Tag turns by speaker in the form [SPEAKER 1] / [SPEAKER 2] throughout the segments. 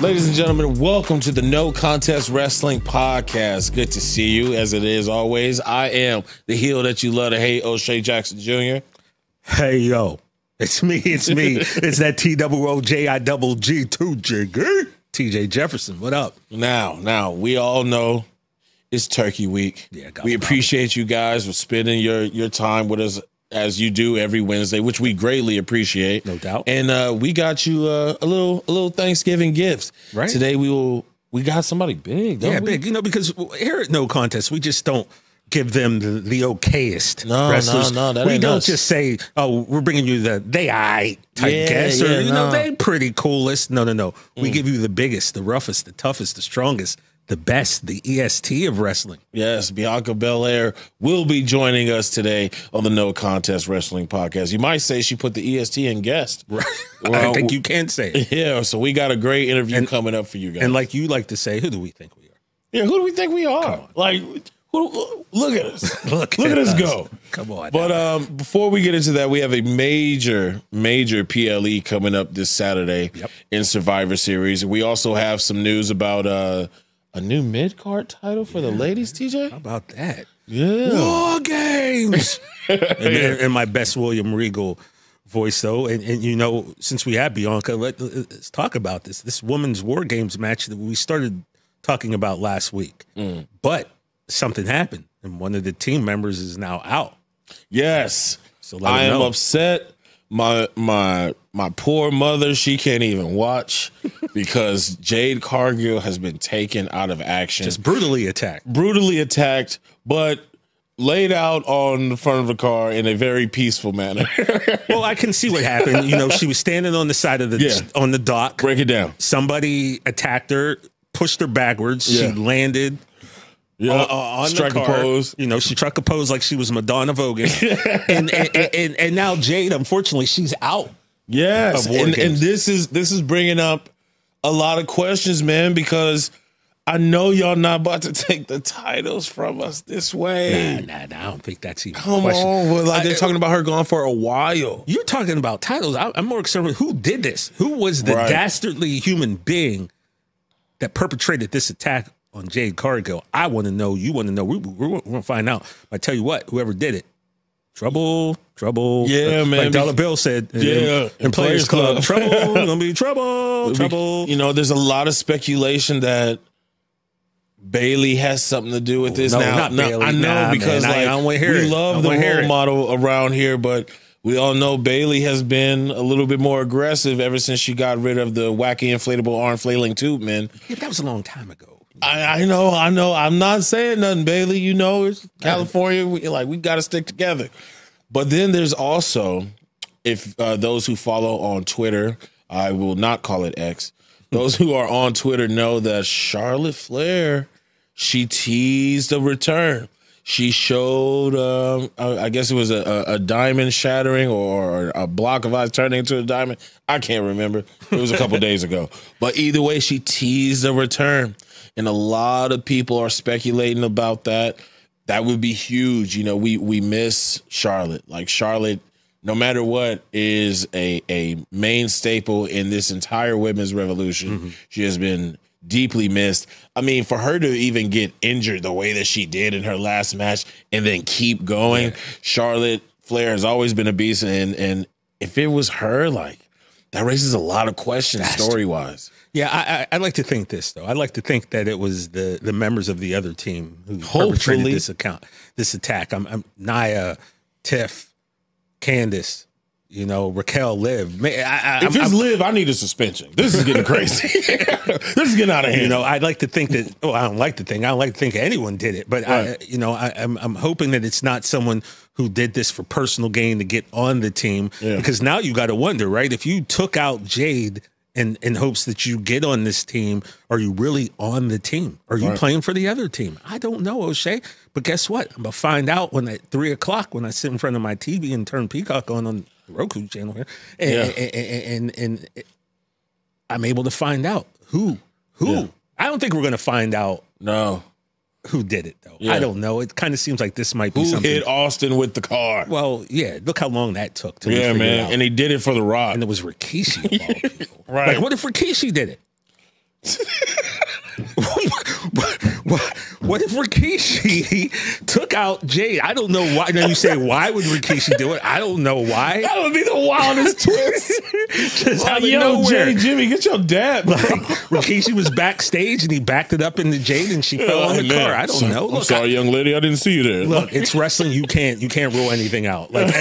[SPEAKER 1] Ladies and gentlemen, welcome to the No Contest Wrestling Podcast. Good to see you, as it is always. I am the heel that you love to hate, O'Shea Jackson Jr.
[SPEAKER 2] Hey, yo. It's me. It's that TWOJIGG2 TJ Jefferson. What up?
[SPEAKER 1] Now, we all know it's Turkey Week. Yeah, we appreciate you guys for spending your time with us as you do every Wednesday, which we greatly appreciate.
[SPEAKER 2] No doubt.
[SPEAKER 1] And we got you a little Thanksgiving gift. Right. Today we got somebody big, don't we?
[SPEAKER 2] Big. You know, because here at No Contest, we just don't give them the okayest wrestlers.
[SPEAKER 1] No, that
[SPEAKER 2] we
[SPEAKER 1] ain't
[SPEAKER 2] don't
[SPEAKER 1] us.
[SPEAKER 2] Just say, oh, we're bringing you the they aight type guest, or they pretty coolest. No. We give you the biggest, the roughest, the toughest, the strongest, the best, the EST of wrestling.
[SPEAKER 1] Yes, Bianca Belair will be joining us today on the No Contest Wrestling Podcast. You might say she put the EST in guest.
[SPEAKER 2] Right. Well, I think you can say it.
[SPEAKER 1] Yeah, so we got a great interview coming up for you guys.
[SPEAKER 2] And like you like to say, who do we think we are?
[SPEAKER 1] Yeah, who do we think we are? Like, look at us. Look at us go.
[SPEAKER 2] Come on.
[SPEAKER 1] But before we get into that, we have a major PLE coming up this Saturday in Survivor Series. We also have some news about a new mid-card title for the ladies, TJ?
[SPEAKER 2] How about that?
[SPEAKER 1] Yeah.
[SPEAKER 2] WarGames! in my best William Regal voice, though. And you know, since we have Bianca, let's talk about this. This women's WarGames match that we started talking about last week. But something happened, and one of the team members is now out.
[SPEAKER 1] Yes. So I am upset. My poor mother, she can't even watch because Jade Cargill has been taken out of action.
[SPEAKER 2] Just brutally attacked, but laid out on the front of the car in a very peaceful manner.
[SPEAKER 1] Well, I can see what happened. You know, she was standing on the side of on the dock.
[SPEAKER 2] Break it down.
[SPEAKER 1] Somebody attacked her, pushed her backwards. Yeah. She landed. On
[SPEAKER 2] struck
[SPEAKER 1] the car.
[SPEAKER 2] A pose.
[SPEAKER 1] You know, she struck a pose like she was Madonna Vogan. and now Jade, unfortunately, she's out.
[SPEAKER 2] Yes, and this is bringing up a lot of questions, man, because I know y'all not about to take the titles from us this way.
[SPEAKER 1] Nah, I don't think that's even
[SPEAKER 2] Come on, well, like they're talking about her gone for a while.
[SPEAKER 1] You're talking about titles. I'm more concerned with who did this. Who was the dastardly human being that perpetrated this attack on Jade Cargill? I want to know. You want to know. We're going to find out. I tell you what, whoever did it, trouble.
[SPEAKER 2] Yeah, man.
[SPEAKER 1] Like Dollar Bill said in Players Club. Trouble. Going to be trouble.
[SPEAKER 2] You know, there's a lot of speculation that Bailey has something to do with this.
[SPEAKER 1] Not Bailey.
[SPEAKER 2] I know, because we love the role model around here, but we all know Bailey has been a little bit more aggressive ever since she got rid of the wacky inflatable arm flailing tube, man.
[SPEAKER 1] Yeah, that was a long time ago.
[SPEAKER 2] I know. I'm not saying nothing, Bailey. You know, it's California. We got to stick together. But then there's also, if those who follow on Twitter, I will not call it X. Those who are on Twitter know that Charlotte Flair, she teased a return. She showed, I guess it was a diamond shattering or a block of ice turning into a diamond. I can't remember. It was a couple days ago. But either way, she teased a return. And a lot of people are speculating about that. That would be huge. You know, we miss Charlotte. Like, Charlotte, no matter what, is a main staple in this entire women's revolution. Mm-hmm. She has been deeply missed. I mean, for her to even get injured the way that she did in her last match and then keep going, Charlotte Flair has always been a beast. And if it was her, like, that raises a lot of questions story-wise.
[SPEAKER 1] Yeah, I like to think this, though. I like to think that it was the members of the other team who perpetrated this attack. I'm Nia, Tiff, Candace, you know, Raquel, Liv.
[SPEAKER 2] If it's Liv, I need a suspension. This is getting crazy. This is getting out of hand.
[SPEAKER 1] You know, I'd like to think that. Oh, I don't like to think anyone did it, but I'm hoping that it's not someone who did this for personal gain to get on the team. Yeah. Because now you got to wonder, right? If you took out Jade in hopes that you get on this team, are you really on the team? Are you playing for the other team? I don't know, O'Shea. But guess what? I'm gonna find out at 3:00 when I sit in front of my TV and turn Peacock on the Roku channel here, and I'm able to find out who. Yeah. I don't think we're gonna find out.
[SPEAKER 2] No.
[SPEAKER 1] Who did it, though? Yeah. I don't know. It kind of seems like this might be something.
[SPEAKER 2] Who hit Austin with the car?
[SPEAKER 1] Well, yeah. Look how long that took.
[SPEAKER 2] Man. And he did it for The Rock.
[SPEAKER 1] And it was Rikishi of all people.
[SPEAKER 2] Right.
[SPEAKER 1] Like, what if Rikishi did it? What if Rikishi took out Jade? I don't know why. Now you say, why would Rikishi do it? I don't know why.
[SPEAKER 2] That would be the wildest twist.
[SPEAKER 1] Just
[SPEAKER 2] like, yo, Jade, Jimmy, get your dad.
[SPEAKER 1] Like, Rikishi was backstage and he backed it up into Jade and she fell on the car. I don't know.
[SPEAKER 2] I'm sorry, young lady. I didn't see you there.
[SPEAKER 1] Look, it's wrestling. You can't rule anything out. Like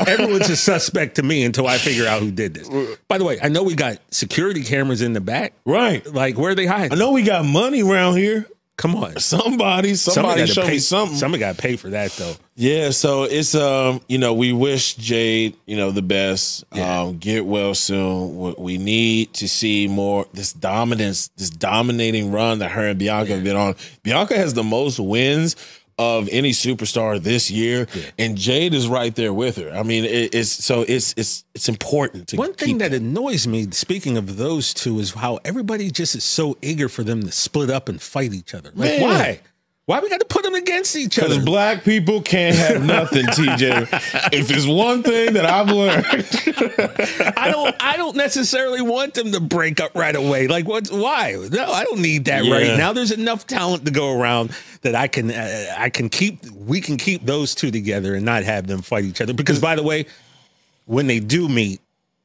[SPEAKER 1] everyone's a suspect to me until I figure out who did this. By the way, I know we got security cameras in the back.
[SPEAKER 2] Right.
[SPEAKER 1] Like, where are they hiding?
[SPEAKER 2] I know we got money around here.
[SPEAKER 1] Come on.
[SPEAKER 2] Somebody show me something.
[SPEAKER 1] Somebody got to pay for that, though.
[SPEAKER 2] Yeah, so it's, we wish Jade, the best.
[SPEAKER 1] Yeah.
[SPEAKER 2] Get well soon. We need to see more, this dominating run that her and Bianca have been on. Bianca has the most wins of any superstar this year, and Jade is right there with her. I mean, it's important to
[SPEAKER 1] one thing that annoys me, speaking of those two, is how everybody just is so eager for them to split up and fight each other. Like, why? Why we got to put them against each other?
[SPEAKER 2] Because black people can't have nothing, TJ. If it's one thing that I've learned,
[SPEAKER 1] I don't necessarily want them to break up right away. Like, why? No, I don't need that right now. There's enough talent to go around that we can keep those two together and not have them fight each other. Because, by the way, when they do meet,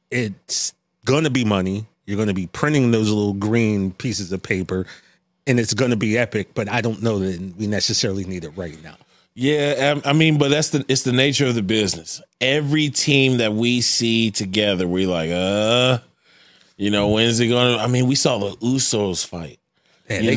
[SPEAKER 1] it's going to be money. You're going to be printing those little green pieces of paper. And it's going to be epic, but I don't know that we necessarily need it right now.
[SPEAKER 2] Yeah, I mean, but it's the nature of the business. Every team that we see together, we're like, when's it going to? I mean, we saw the Usos fight.
[SPEAKER 1] Yeah,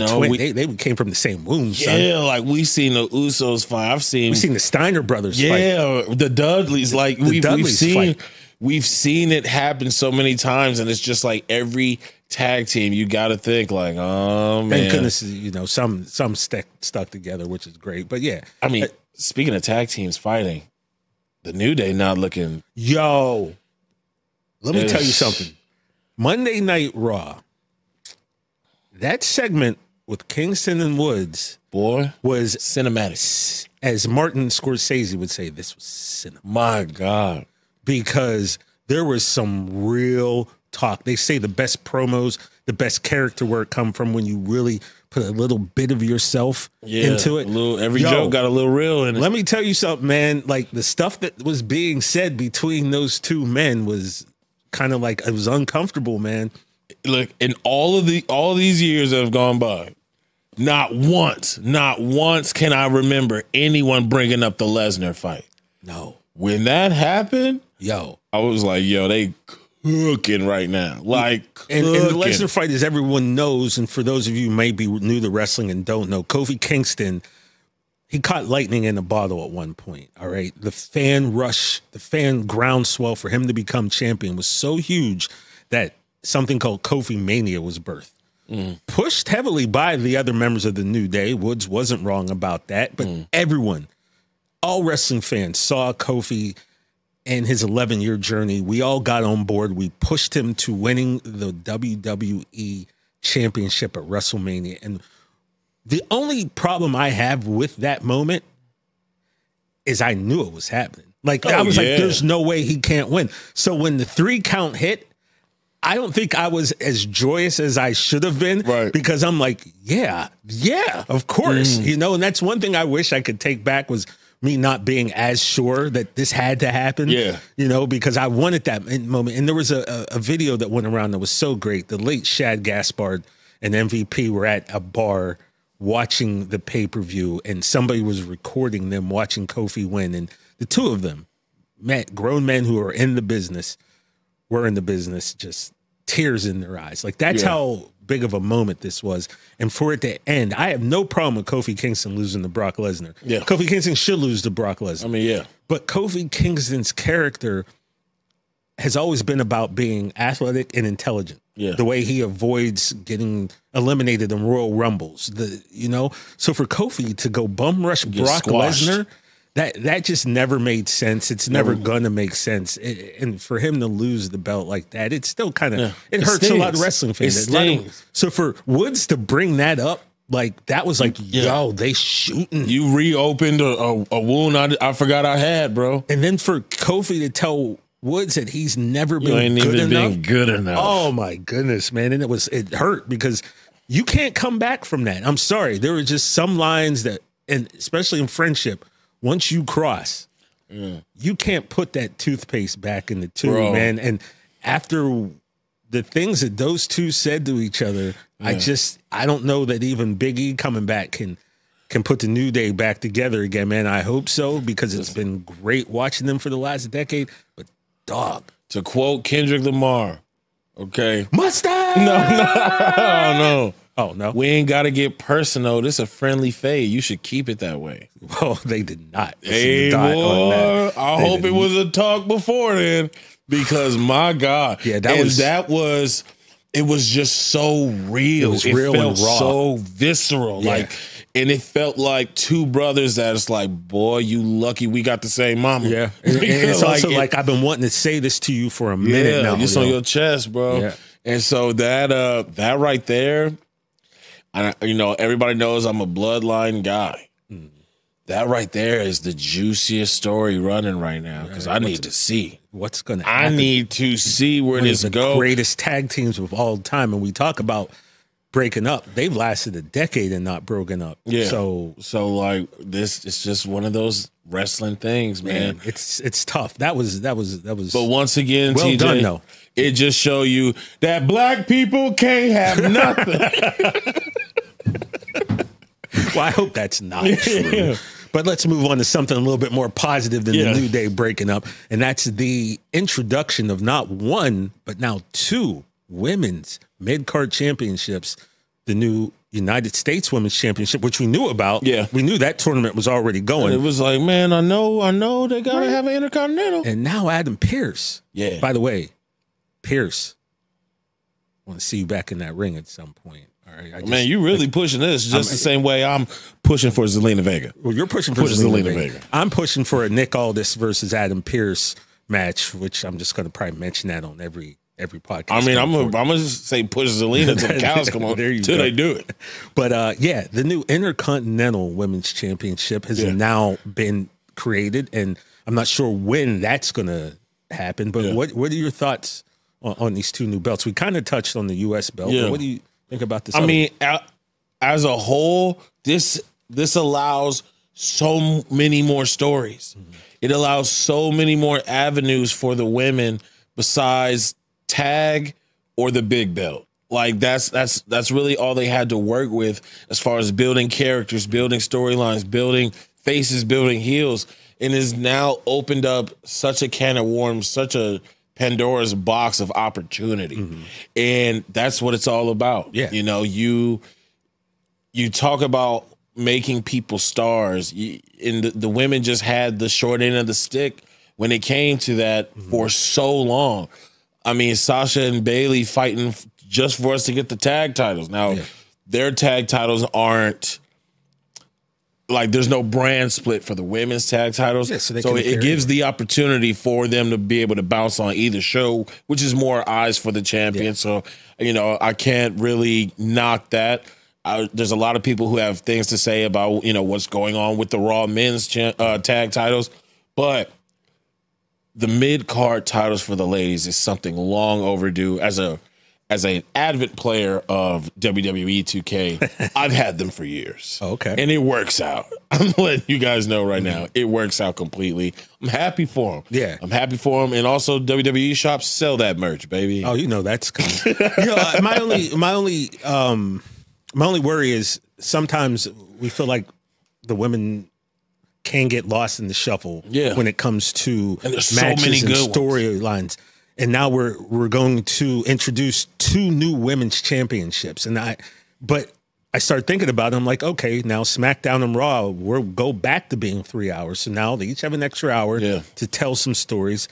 [SPEAKER 1] they came from the same womb.
[SPEAKER 2] Yeah,
[SPEAKER 1] son.
[SPEAKER 2] like we seen the Usos fight.
[SPEAKER 1] We've seen the Steiner brothers fight.
[SPEAKER 2] Yeah, the Dudleys. Like we've seen it happen so many times, and it's just like every tag team, you got to think like, oh man.
[SPEAKER 1] Thank goodness, some stuck together, which is great. But yeah,
[SPEAKER 2] I mean, speaking of tag teams fighting, the New Day not looking.
[SPEAKER 1] Yo, let me tell you something. Monday Night Raw, that segment with Kingston and Woods, was
[SPEAKER 2] cinematic.
[SPEAKER 1] As Martin Scorsese would say, this was cinema.
[SPEAKER 2] My God,
[SPEAKER 1] because there was some real talk. They say the best promos, the best character work come from when you really put a little bit of yourself into it.
[SPEAKER 2] Every joke got a little real in it.
[SPEAKER 1] Let me tell you something, man. Like, the stuff that was being said between those two men was kind of like, it was uncomfortable, man.
[SPEAKER 2] Look, in all these years that have gone by, not once can I remember anyone bringing up the Lesnar fight.
[SPEAKER 1] No.
[SPEAKER 2] When that happened,
[SPEAKER 1] I
[SPEAKER 2] was like, they cooking right now. Like,
[SPEAKER 1] and the Lesnar fight, as everyone knows, and for those of you who may be new to wrestling and don't know, Kofi Kingston, he caught lightning in a bottle at one point. All right. The fan rush, the fan groundswell for him to become champion was so huge that something called Kofi Mania was birthed. Pushed heavily by the other members of the New Day. Woods wasn't wrong about that, but everyone, all wrestling fans, saw Kofi and his 11-year journey. We all got on board. We pushed him to winning the WWE Championship at WrestleMania. And the only problem I have with that moment is I knew it was happening. Like, I was like, there's no way he can't win. So when the 3 count hit, I don't think I was as joyous as I should have been, because I'm like, yeah, of course. And that's one thing I wish I could take back, was me not being as sure that this had to happen, because I wanted that moment. And there was a video that went around that was so great. The late Shad Gaspard and MVP were at a bar watching the pay-per-view, and somebody was recording them watching Kofi win. And the two of them, grown men who are in the business, were in the business, just tears in their eyes. Like, that's how big of a moment this was. And for it to end, I have no problem with Kofi Kingston losing to Brock Lesnar. Yeah. Kofi Kingston should lose to Brock Lesnar.
[SPEAKER 2] I mean,
[SPEAKER 1] But Kofi Kingston's character has always been about being athletic and intelligent. Yeah. The way he avoids getting eliminated in Royal Rumbles. So for Kofi to go bum rush Brock Lesnar, that just never made sense. It's never gonna make sense. And for him to lose the belt like that, it's still kind of it hurts a lot of wrestling fans. So for Woods to bring that up, like, that was like, they shooting.
[SPEAKER 2] You reopened a wound I forgot I had, bro.
[SPEAKER 1] And then for Kofi to tell Woods that he's never been good enough.
[SPEAKER 2] Good enough.
[SPEAKER 1] Oh my goodness, man. And it hurt because you can't come back from that. I'm sorry. There are just some lines that, and especially in friendship, once you cross, you can't put that toothpaste back in the tube, man. And after the things that those two said to each other, I don't know that even Big E coming back can put the New Day back together again, man. I hope so, because it's been great watching them for the last decade. But dog,
[SPEAKER 2] to quote Kendrick Lamar, okay,
[SPEAKER 1] mustard.
[SPEAKER 2] No.
[SPEAKER 1] Oh no,
[SPEAKER 2] we ain't got to get personal. This is a friendly fade. You should keep it that way.
[SPEAKER 1] Well, they did not.
[SPEAKER 2] Hey, boy, I hope it was a talk before then, because my God, it was just so real. It
[SPEAKER 1] real
[SPEAKER 2] felt
[SPEAKER 1] and raw,
[SPEAKER 2] so visceral, and it felt like two brothers that it's like, boy, you lucky we got the same mama.
[SPEAKER 1] Yeah, and it's also like I've been wanting to say this to you for a minute now.
[SPEAKER 2] It's on your chest, bro. Yeah. And so that right there. Everybody knows I'm a bloodline guy. That right there is the juiciest story running right now, because I need to see
[SPEAKER 1] what's going to happen.
[SPEAKER 2] I need to see where this goes.
[SPEAKER 1] Greatest tag teams of all time, and we talk about breaking up. They've lasted a decade and not broken up. Yeah. So
[SPEAKER 2] like this, it's just one of those wrestling things, man.
[SPEAKER 1] It's tough. That was. But
[SPEAKER 2] once again,
[SPEAKER 1] well
[SPEAKER 2] TJ,
[SPEAKER 1] done, though.
[SPEAKER 2] It just show you that black people can't have nothing.
[SPEAKER 1] Well, I hope that's not true. But let's move on to something a little bit more positive than the New Day breaking up. And that's the introduction of not one, but now two women's mid-card championships. The new United States Women's Championship, which we knew about. Yeah. We knew that tournament was already going.
[SPEAKER 2] And it was like, man, I know they got to have an Intercontinental.
[SPEAKER 1] And now Adam Pearce. Yeah. By the way, Pearce, I want to see you back in that ring at some point. All right,
[SPEAKER 2] man, you really pushing this just the same way I'm pushing for Zelina Vega.
[SPEAKER 1] Well, you're pushing for Zelina Vega. I'm pushing for a Nick Aldis versus Adam Pearce match, which I'm just going to probably mention that on every podcast.
[SPEAKER 2] I mean, I'm gonna just say push Zelina till the cows come on. Till they do it.
[SPEAKER 1] But the new Intercontinental Women's Championship has now been created, and I'm not sure when that's going to happen. But what are your thoughts on these two new belts? We kind of touched on the U.S. belt. But what do you think about this?
[SPEAKER 2] I mean, as a whole, this allows so many more stories. Mm-hmm. It allows so many more avenues for the women besides tag or the big belt. Like that's really all they had to work with as far as building characters, building storylines, building faces, building heels, and is now opened up such a can of worms, such a Pandora's box of opportunity. Mm-hmm. And that's what it's all about. Yeah. You talk about making people stars, and the women just had the short end of the stick when it came to that for so long. I mean, Sasha and Bayley fighting just for us to get the tag titles. Now, their tag titles aren't like, there's no brand split for the women's tag titles. Yeah, so it gives the opportunity for them to be able to bounce on either show, which is more eyes for the champion. Yeah. So, I can't really knock that. There's a lot of people who have things to say about, what's going on with the Raw men's tag titles. But the mid-card titles for the ladies is something long overdue. As an avid player of WWE 2K, I've had them for years. Oh, okay. And it works out. I'm letting you guys know right now, it works out completely. I'm happy for them. Yeah. I'm happy for them. And also WWE shops sell that merch, baby.
[SPEAKER 1] Oh, that's coming. My only worry is sometimes we feel like the women can get lost in the shuffle when it comes to matches and storylines. And now we're going to introduce two new women's championships. But I started thinking about it. I'm like, okay, now SmackDown and Raw, we'll go back to being 3 hours. So now they each have an extra hour to tell some stories.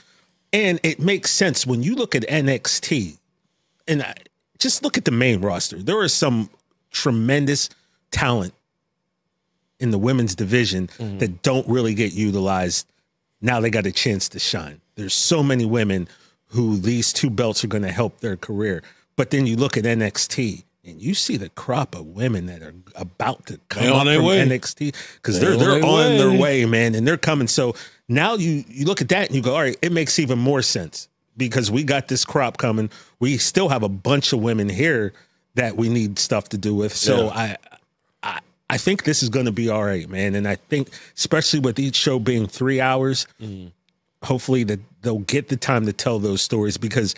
[SPEAKER 1] And it makes sense when you look at NXT and just look at the main roster. There is some tremendous talent in the women's division that don't really get utilized. Now they got a chance to shine. There's so many women who these two belts are going to help their career. But then you look at NXT and you see the crop of women that are about to come up from NXT because they're on their way, man, and they're coming. So now you look at that and you go, all right, it makes even more sense because we got this crop coming. We still have a bunch of women here that we need stuff to do with. So I think this is going to be all right, man. And I think, especially with each show being 3 hours, hopefully that they'll get the time to tell those stories, because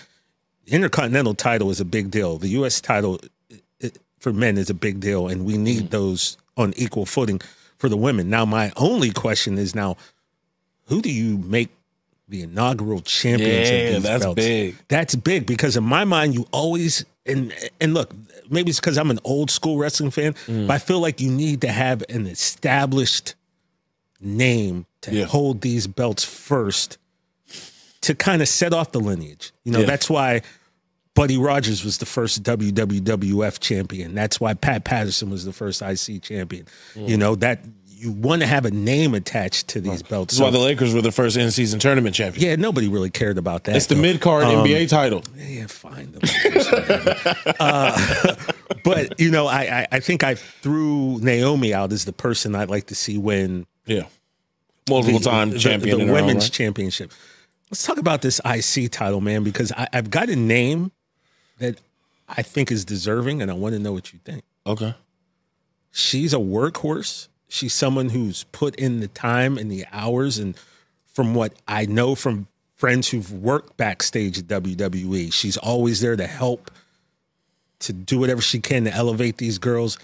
[SPEAKER 1] the Intercontinental title is a big deal. The U.S. title for men is a big deal, and we need those on equal footing for the women. Now, my only question is now, who do you make the inaugural champions of these
[SPEAKER 2] that's
[SPEAKER 1] belts?
[SPEAKER 2] big.
[SPEAKER 1] That's big, because in my mind, you always, and look, maybe it's because I'm an old school wrestling fan, but I feel like you need to have an established name to hold these belts first to kind of set off the lineage. You know, that's why Buddy Rogers was the first WWF champion. That's why Pat Patterson was the first IC champion. You know, that you want to have a name attached to these belts.
[SPEAKER 2] That's why the Lakers were the first in-season tournament champion.
[SPEAKER 1] Yeah, nobody really cared about that.
[SPEAKER 2] It's the mid-card NBA title.
[SPEAKER 1] Yeah, fine. But, you know, I think I threw Naomi out as the person I'd like to see win.
[SPEAKER 2] Yeah. Multiple-time champion.
[SPEAKER 1] The women's championship. Let's talk about this IC title, man, because I've got a name that I think is deserving, and I want to know what you think.
[SPEAKER 2] Okay.
[SPEAKER 1] She's a workhorse. She's someone who's put in the time and the hours, and from what I know from friends who've worked backstage at WWE, she's always there to help, to do whatever she can to elevate these girls.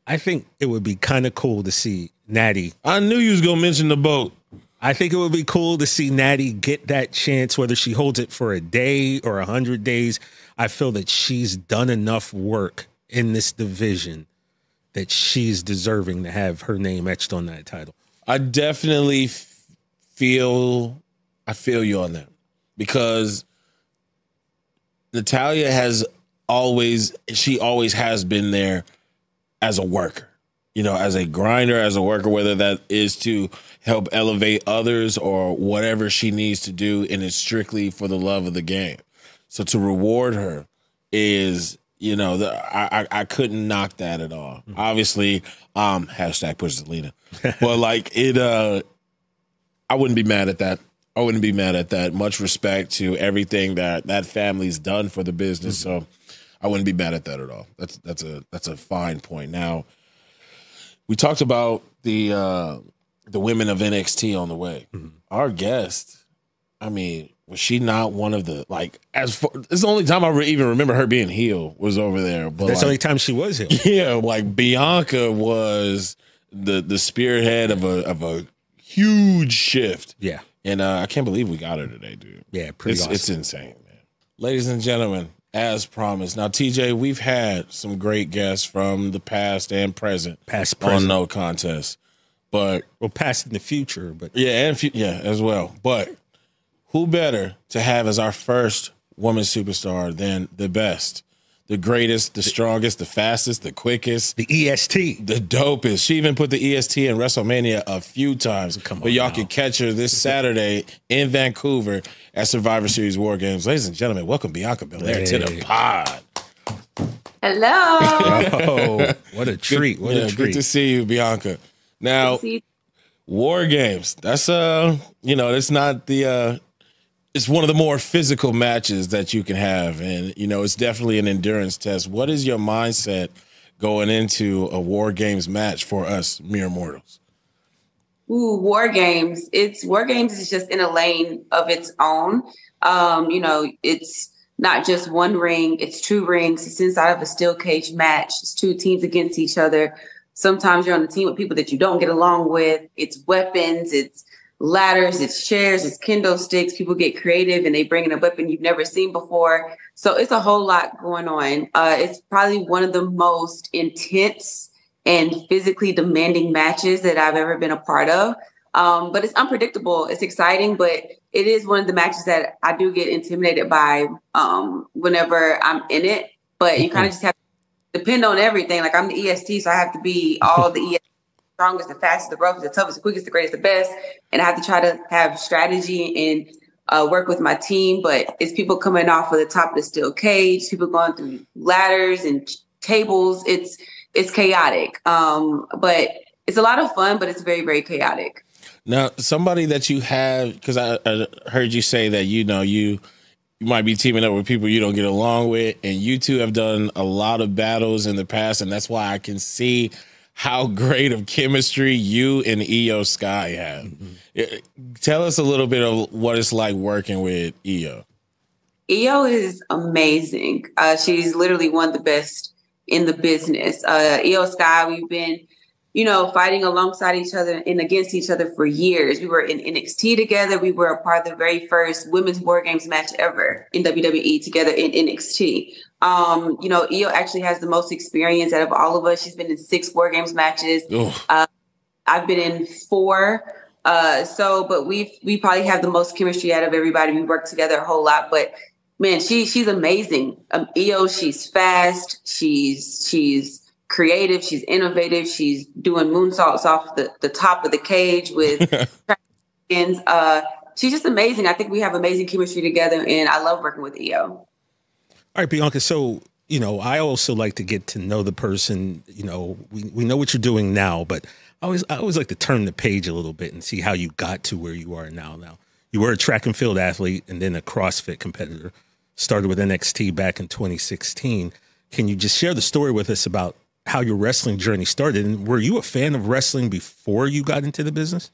[SPEAKER 1] I think it would be kind of cool to see Natty.
[SPEAKER 2] I knew you was going to mention the boat.
[SPEAKER 1] I think it would be cool to see Natty get that chance, whether she holds it for a day or 100 days. I feel that she's done enough work in this division that she's deserving to have her name etched on that title.
[SPEAKER 2] I definitely feel you on that, because Natalya always has been there as a worker, you know, as a grinder, as a worker, whether that is to help elevate others or whatever she needs to do, and it's strictly for the love of the game. So to reward her is, you know, I couldn't knock that at all. Obviously, hashtag push Zelina. But like I wouldn't be mad at that. I wouldn't be mad at that. Much respect to everything that family's done for the business. So I wouldn't be mad at that at all. That's a fine point. Now, we talked about the women of NXT on the way. Our guest, I mean, was she not one of the, like, it's the only time I even remember her being heel was over there. But
[SPEAKER 1] that's the only time she was heel.
[SPEAKER 2] Yeah, like Bianca was the spearhead of a huge shift.
[SPEAKER 1] Yeah.
[SPEAKER 2] And I can't believe we got her today, dude.
[SPEAKER 1] Yeah, pretty awesome.
[SPEAKER 2] It's insane, man. Ladies and gentlemen, as promised. Now, TJ, we've had some great guests from the past and present.
[SPEAKER 1] Past, present.
[SPEAKER 2] On No Contest. But
[SPEAKER 1] well, past in the future, but
[SPEAKER 2] yeah, as well. But who better to have as our first woman superstar than the best, the greatest, the strongest, the fastest, the quickest,
[SPEAKER 1] the EST,
[SPEAKER 2] the dopest. She even put the EST in WrestleMania a few times. But y'all can catch her this Saturday in Vancouver at Survivor Series WarGames. Ladies and gentlemen, welcome Bianca Belair to the pod.
[SPEAKER 3] Hello.
[SPEAKER 1] Oh, what a treat! What a treat!
[SPEAKER 2] Good to see you, Bianca. Now, WarGames. That's you know, it's not the it's one of the more physical matches that you can have, and you know, it's definitely an endurance test. What is your mindset going into a WarGames match for us mere mortals?
[SPEAKER 3] Ooh, WarGames. WarGames is just in a lane of its own. You know, it's not just one ring, it's two rings. It's inside of a steel cage match. It's two teams against each other. Sometimes you're on the team with people that you don't get along with. It's weapons, it's ladders, it's chairs, it's kendo sticks. People get creative and they bring in a weapon you've never seen before. So it's a whole lot going on. It's probably one of the most intense and physically demanding matches that I've ever been a part of. But it's unpredictable. It's exciting, but it is one of the matches that I do get intimidated by whenever I'm in it. But you kind of just have to depend on everything. Like, I'm the EST, so I have to be all the EST, strongest, the fastest, the roughest, the toughest, the quickest, the greatest, the best. And I have to try to have strategy and work with my team. But it's people coming off of the top of the steel cage, people going through ladders and tables. It's chaotic. But it's a lot of fun, but it's very, very chaotic.
[SPEAKER 2] Now, somebody that you have, because I heard you say that, you know, might be teaming up with people you don't get along with, and you two have done a lot of battles in the past, and that's why I can see how great of chemistry you and Io Sky have. Tell us a little bit of what it's like working with Io.
[SPEAKER 3] Io is amazing. She's literally one of the best in the business. Io Sky, we've been, fighting alongside each other and against each other for years. We were in NXT together. We were a part of the very first women's WarGames match ever in WWE together in NXT. Io actually has the most experience out of all of us. She's been in 6 WarGames matches. I've been in 4. But we probably have the most chemistry out of everybody. We work together a whole lot, but man, she's amazing. Io, she's fast. She's creative. She's innovative. She's doing moonsaults off the top of the cage with ends. She's just amazing. I think we have amazing chemistry together, and I love working with Io.
[SPEAKER 1] All right, Bianca. So, I also like to get to know the person. We know what you're doing now, but I always like to turn the page a little bit and see how you got to where you are now. Now, you were a track and field athlete and then a CrossFit competitor. Started with NXT back in 2016. Can you just share the story with us about how your wrestling journey started? And were you a fan of wrestling before you got into the business?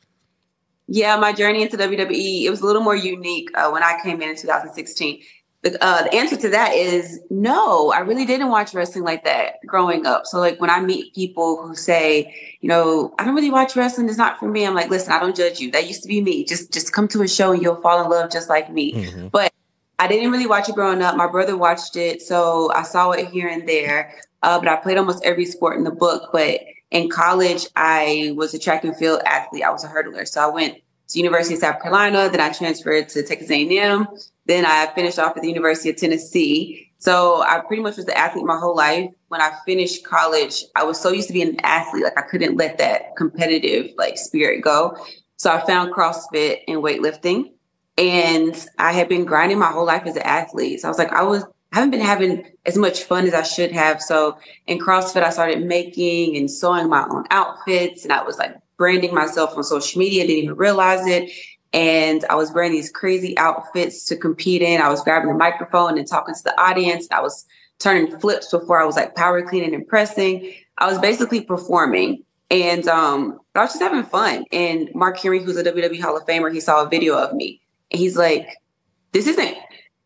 [SPEAKER 3] Yeah, my journey into WWE, it was a little more unique when I came in 2016. The answer to that is no, I really didn't watch wrestling like that growing up. So like when I meet people who say, I don't really watch wrestling, it's not for me. I'm like, listen, I don't judge you. That used to be me. Just come to a show and you'll fall in love just like me. Mm-hmm. But I didn't really watch it growing up. My brother watched it, so I saw it here and there. But I played almost every sport in the book. But in college, I was a track and field athlete. I was a hurdler. So I went to University of South Carolina. Then I transferred to Texas A&M. Then I finished off at the University of Tennessee. So I pretty much was the athlete my whole life. When I finished college, I was so used to being an athlete. Like I couldn't let that competitive spirit go. So I found CrossFit and weightlifting. And I had been grinding my whole life as an athlete. So I was like, I haven't been having as much fun as I should have. So in CrossFit, I started making and sewing my own outfits. And I was branding myself on social media. Didn't even realize it. And I was wearing these crazy outfits to compete in. I was grabbing the microphone and talking to the audience. I was turning flips before I was power cleaning and pressing. I was basically performing. And but I was just having fun. And Mark Henry, who's a WWE Hall of Famer, he saw a video of me. And he's like, this isn't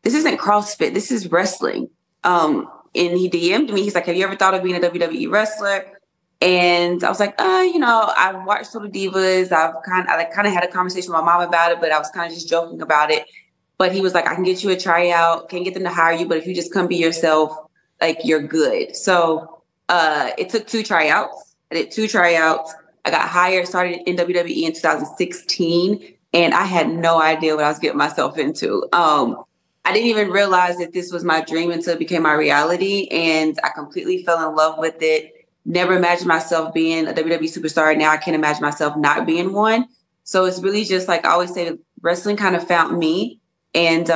[SPEAKER 3] CrossFit. This is wrestling. And he DM'd me. He's like, have you ever thought of being a WWE wrestler? And I was like, I've watched Total Divas. I kind of had a conversation with my mom about it, but I was kind of just joking about it. But he was like, I can get you a tryout. Can't get them to hire you, but if you just come be yourself, you're good. So it took 2 tryouts. I did 2 tryouts. I got hired, started in WWE in 2016. And I had no idea what I was getting myself into. I didn't even realize that this was my dream until it became my reality. And I completely fell in love with it. Never imagined myself being a WWE superstar. Now I can't imagine myself not being one. So it's really just I always say, wrestling kind of found me. And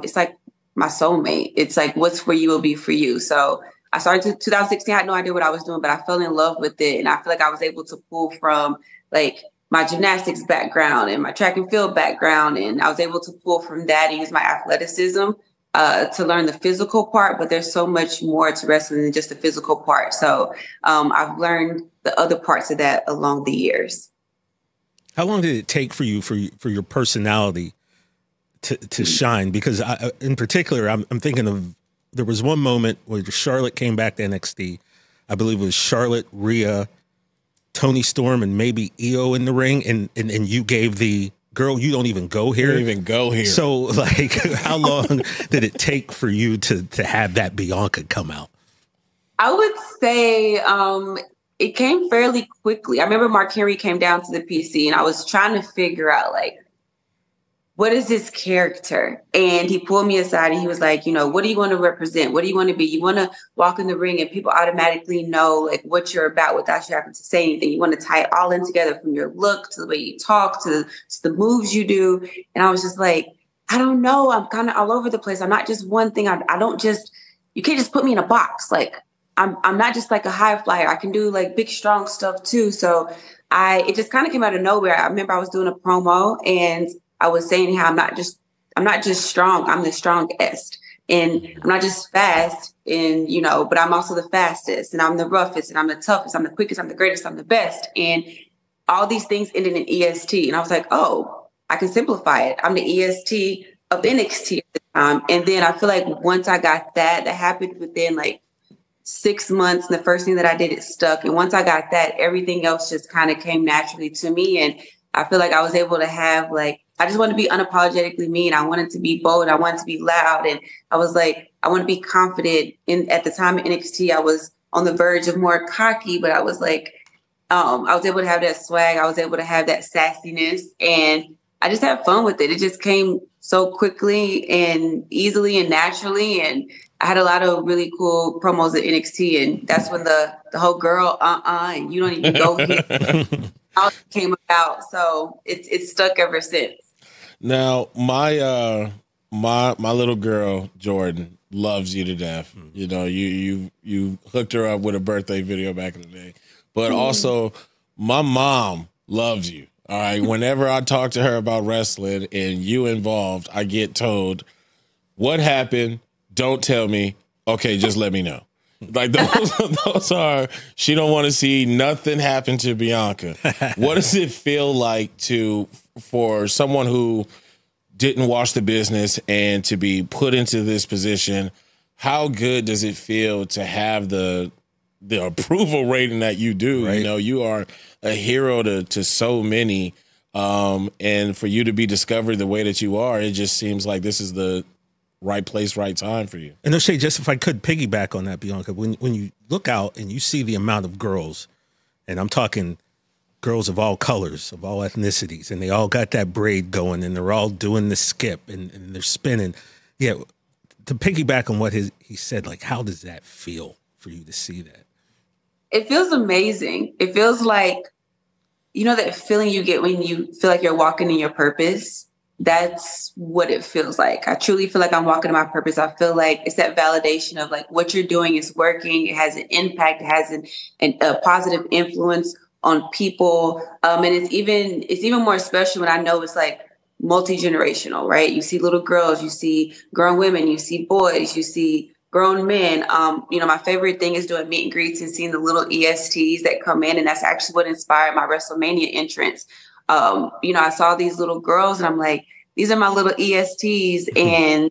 [SPEAKER 3] it's like my soulmate. It's what's for you will be for you. So I started in 2016. I had no idea what I was doing, but I fell in love with it. And I feel like I was able to pull from my gymnastics background and my track and field background. And I was able to pull from that and use my athleticism to learn the physical part. But there's so much more to wrestling than just the physical part. So I've learned the other parts of that along the years.
[SPEAKER 1] How long did it take for you, for your personality to shine? Because in particular, I'm thinking of, there was one moment where Charlotte came back to NXT. I believe it was Charlotte, Rhea, Toni Storm, and maybe Io in the ring, and you gave the girl, you don't even go here.
[SPEAKER 2] You don't even go here.
[SPEAKER 1] So how long did it take for you to have that Bianca come out?
[SPEAKER 3] I would say it came fairly quickly. I remember Mark Henry came down to the PC and I was trying to figure out what is this character? And he pulled me aside and he was like, what do you want to represent? What do you want to be? You want to walk in the ring and people automatically know what you're about without you having to say anything. You want to tie it all in together, from your look to the way you talk to the moves you do. And I was just like, I don't know. I'm kind of all over the place. I'm not just one thing. You can't just put me in a box. I'm not just a high flyer. I can do big, strong stuff too. So it just kind of came out of nowhere. I remember I was doing a promo and I was saying how I'm I'm not just strong, I'm the strongest. And I'm not just fast and, you know, but I'm also the fastest and I'm the roughest and I'm the toughest, I'm the quickest, I'm the greatest, I'm the best. And all these things ended in EST. And I was like, oh, I can simplify it. I'm the EST of NXT at the time. And then I feel like once I got that happened within like 6 months. And the first thing that I did, it stuck. And once I got that, everything else just kind of came naturally to me. And I feel like I was able to have like, I just wanted to be unapologetically me, and I wanted to be bold. I wanted to be loud. And I was like, I want to be confident. And at the time in NXT, I was on the verge of more cocky, but I was like, I was able to have that swag. I was able to have that sassiness, and I just had fun with it. It just came so quickly and easily and naturally. And I had a lot of really cool promos at NXT, and that's when the whole girl, and you don't even go here came about. So it's stuck ever since.
[SPEAKER 2] Now, my little girl Jordan loves you to death. You know, you hooked her up with a birthday video back in the day, but also my mom loves you. All right, whenever I talk to her about wrestling and you involved, I get told, "What happened? Don't tell me. Okay, just let me know." Like those are, she don't want to see nothing happen to Bianca. What does it feel like for someone who didn't watch the business and to be put into this position? How good does it feel to have the approval rating that you do? Right. You know, you are a hero to so many, and for you to be discovered the way that you are, it just seems like this is the right place, right time for you.
[SPEAKER 1] And O'Shea, just if I could piggyback on that, Bianca, when you look out and you see the amount of girls, and I'm talking girls of all colors, of all ethnicities, and they all got that braid going, and they're all doing the skip, and they're spinning. Yeah, to piggyback on what he said, like, how does that feel for you to see that?
[SPEAKER 3] It feels amazing. It feels like, you know, that feeling you get when you feel like you're walking in your purpose. That's what it feels like. I truly feel like I'm walking in my purpose. I feel like it's that validation of like what you're doing is working. It has an impact. It has a positive influence on people. And it's even more special when I know it's like multi-generational, right? You see little girls, you see grown women, you see boys, you see grown men. You know, my favorite thing is doing meet and greets and seeing the little ESTs that come in. And that's actually what inspired my WrestleMania entrance. You know, I saw these little girls and I'm like, these are my little ESTs. And,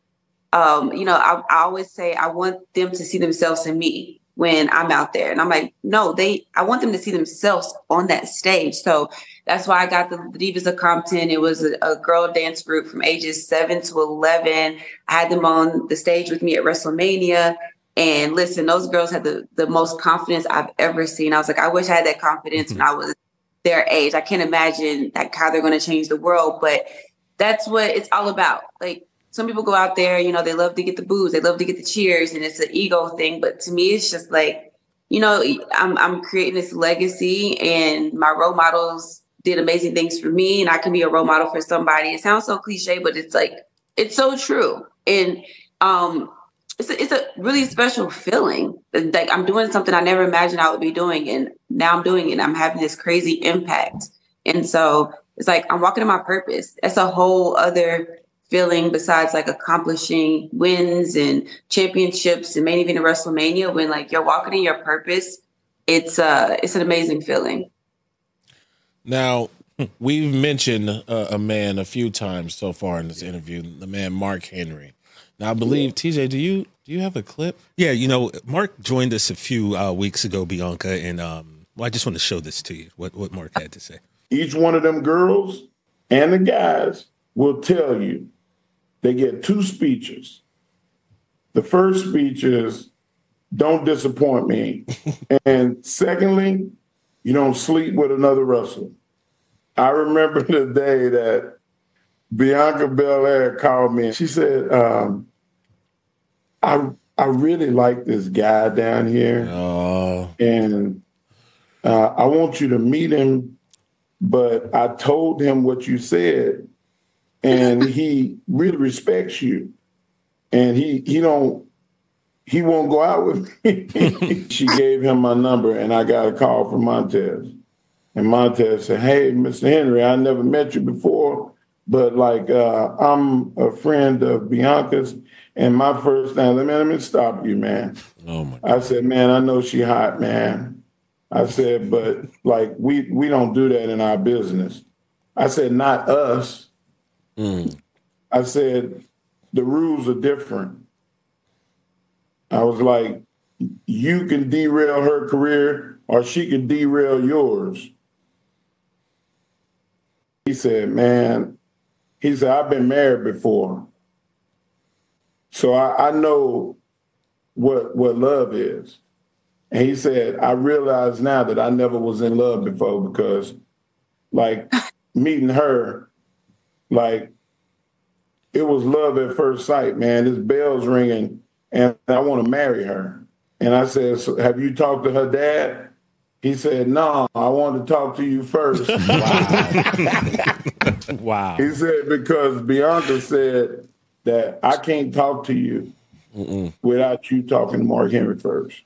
[SPEAKER 3] you know, I always say I want them to see themselves in me when I'm out there. And I'm like, no, I want them to see themselves on that stage. So that's why I got the Divas of Compton. It was a girl dance group from ages 7 to 11. I had them on the stage with me at WrestleMania. And listen, those girls had the most confidence I've ever seen. I was like, I wish I had that confidence when I was their age. I can't imagine like how they're going to change the world, but that's what it's all about. Like some people go out there, you know, they love to get the boos, they love to get the cheers, and it's an ego thing. But to me, it's just like, you know, I'm creating this legacy, and my role models did amazing things for me, and I can be a role model for somebody. It sounds so cliche, but it's like, it's so true. And it's a really special feeling. Like I'm doing something I never imagined I would be doing, and now I'm doing it. And I'm having this crazy impact. And so it's like I'm walking in my purpose. That's a whole other feeling besides like accomplishing wins and championships and main event of WrestleMania. When like you're walking in your purpose, it's an amazing feeling.
[SPEAKER 2] Now, we've mentioned a man a few times so far in this interview, the man Mark Henry. Now, I believe, TJ, do you have a clip?
[SPEAKER 1] Yeah, you know, Mark joined us a few weeks ago, Bianca, and well, I just want to show this to you, what Mark had to say.
[SPEAKER 4] Each one of them girls and the guys will tell you they get 2 speeches. The first speech is, don't disappoint me. And secondly, you don't sleep with another wrestler. I remember the day that Bianca Belair called me and she said, I really like this guy down here. Oh. And I want you to meet him, but I told him what you said, and he really respects you. And he won't go out with me. She gave him my number, and I got a call from Montez. And Montez said, hey, Mr. Henry, I never met you before, but like I'm a friend of Bianca's, and my first thing, let me stop you, man.
[SPEAKER 2] Oh my!
[SPEAKER 4] I said, man, I know she hot, man. I said, but like we don't do that in our business. I said, not us. I said, the rules are different. I was like, you can derail her career or she can derail yours. He said, man, I've been married before. So I know what love is. And he said, I realize now that I never was in love before because like meeting her, like it was love at first sight, man. This bell's ringing and I want to marry her. And I said, so have you talked to her dad? He said, no, I want to talk to you first.
[SPEAKER 1] Wow. Wow.
[SPEAKER 4] He said, because Bianca said that I can't talk to you without you talking to Mark Henry first.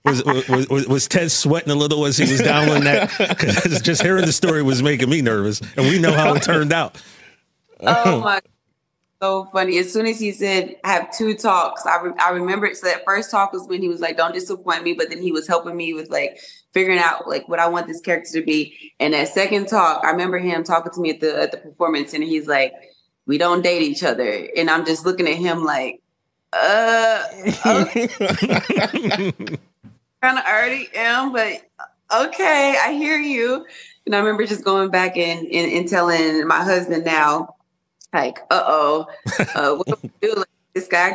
[SPEAKER 1] Was Ted sweating a little as he was downloading that? Because just hearing the story was making me nervous, and we know how it turned out.
[SPEAKER 3] Oh my, so funny. As soon as he said, I have 2 talks, I remember it. So that first talk was when he was like, don't disappoint me. But then he was helping me with like figuring out like what I want this character to be. And that second talk, I remember him talking to me at the performance center. He's like, we don't date each other. And I'm just looking at him like, okay. Kind of already am, but okay, I hear you. And I remember just going back and telling my husband now, like, what do we do? Like, this man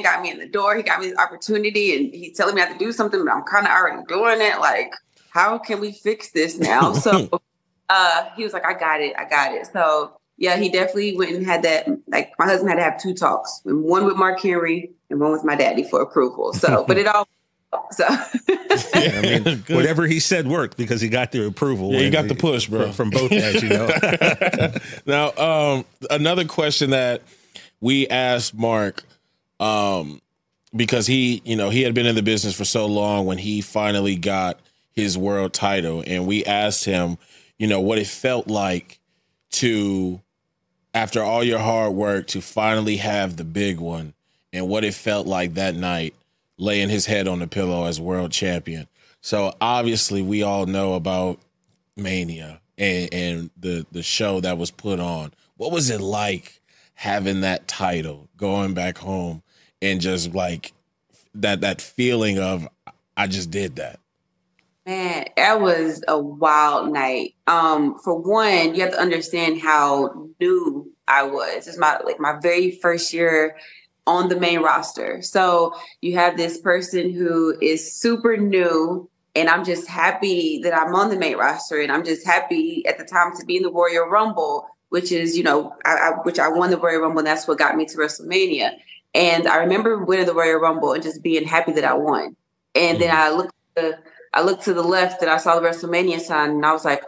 [SPEAKER 3] got me in the door. He got me this opportunity and he's telling me I have to do something, but I'm kind of already doing it. Like, how can we fix this now? So he was like, I got it. So yeah, he definitely went and had that. Like my husband had to have 2 talks, one with Mark Henry and one with my daddy for approval. So, but it all. So
[SPEAKER 1] I mean, whatever he said worked because he got the approval.
[SPEAKER 2] Yeah, he got the push, bro,
[SPEAKER 1] from both guys. You know.
[SPEAKER 2] Now, another question that we asked Mark, because he had been in the business for so long when he finally got his world title, and we asked him, what it felt like to, after all your hard work, to finally have the big one, and what it felt like that night, laying his head on the pillow as world champion. So obviously we all know about Mania and the show that was put on. What was it like having that title, going back home and just like that feeling of, I just did that?
[SPEAKER 3] Man, that was a wild night. For one, you have to understand how new I was. It's my very first year on the main roster. So you have this person who is super new, and I'm just happy that I'm on the main roster, and I'm just happy at the time to be in the Royal Rumble, which is, which I won the Royal Rumble, and that's what got me to WrestleMania. And I remember winning the Royal Rumble and just being happy that I won. And then I looked to the left and I saw the WrestleMania sign, and I was like,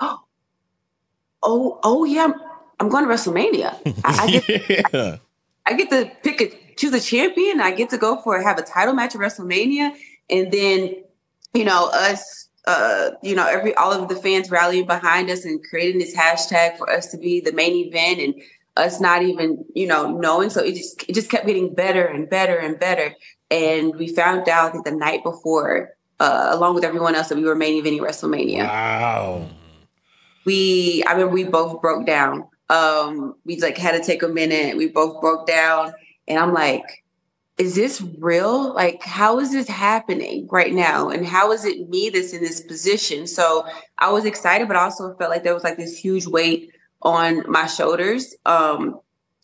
[SPEAKER 3] oh yeah, I'm going to WrestleMania. I get to choose a champion. I get to have a title match at WrestleMania. And then, us, all of the fans rallying behind us and creating this hashtag for us to be the main event and us not even, knowing. So it just kept getting better and better and better. And we found out, I think the night before, along with everyone else, that we were main eventing WrestleMania.
[SPEAKER 2] Wow.
[SPEAKER 3] I remember we both broke down. We had to take a minute. We both broke down, and I'm like, is this real? Like, how is this happening right now? And how is it me that's in this position? So I was excited, but I also felt like there was like this huge weight on my shoulders,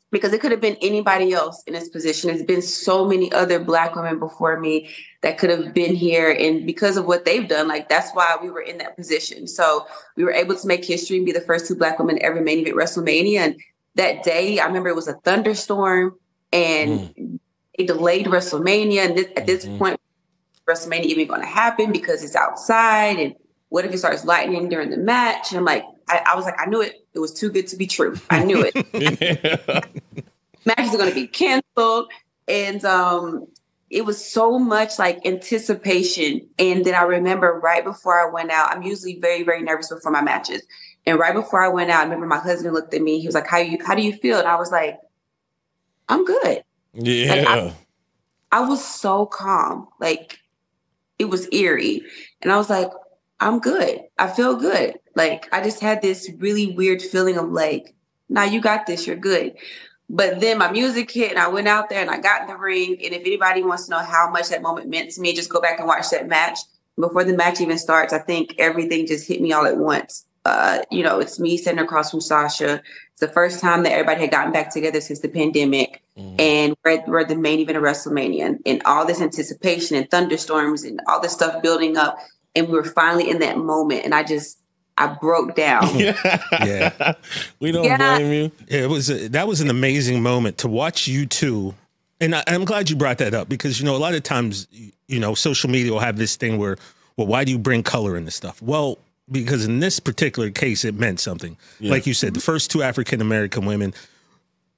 [SPEAKER 3] because it could have been anybody else in this position. There's been so many other Black women before me that could have been here. And because of what they've done, like, that's why we were in that position. So we were able to make history and be the first 2 Black women to ever main event WrestleMania. And that day, I remember it was a thunderstorm and it delayed WrestleMania. And at this point, WrestleMania even going to happen because it's outside? And what if it starts lightning during the match? And I'm like, I was like, I knew it. It was too good to be true. I knew it. Matches are going to be canceled. And it was so much like anticipation. And then I remember right before I went out, I'm usually very, very nervous before my matches. And right before I went out, I remember my husband looked at me. He was like, how do you feel? And I was like, I'm good.
[SPEAKER 2] Yeah.
[SPEAKER 3] Like, I was so calm. Like, it was eerie. And I was like, I'm good. I feel good. Like, I just had this really weird feeling of like, nah, you got this. You're good. But then my music hit and I went out there and I got in the ring. And if anybody wants to know how much that moment meant to me, just go back and watch that match. Before the match even starts, I think everything just hit me all at once. It's me sitting across from Sasha. It's the first time that everybody had gotten back together since the pandemic. And we're at the main event of WrestleMania, and all this anticipation and thunderstorms and all this stuff building up. And we were finally in that moment. And I broke down.
[SPEAKER 1] Yeah.
[SPEAKER 2] We don't blame you.
[SPEAKER 1] That was an amazing moment to watch you two. And I'm glad you brought that up because, a lot of times, social media will have this thing where, well, why do you bring color into stuff? Well, because in this particular case, it meant something. Yeah. Like you said, the first two African-American women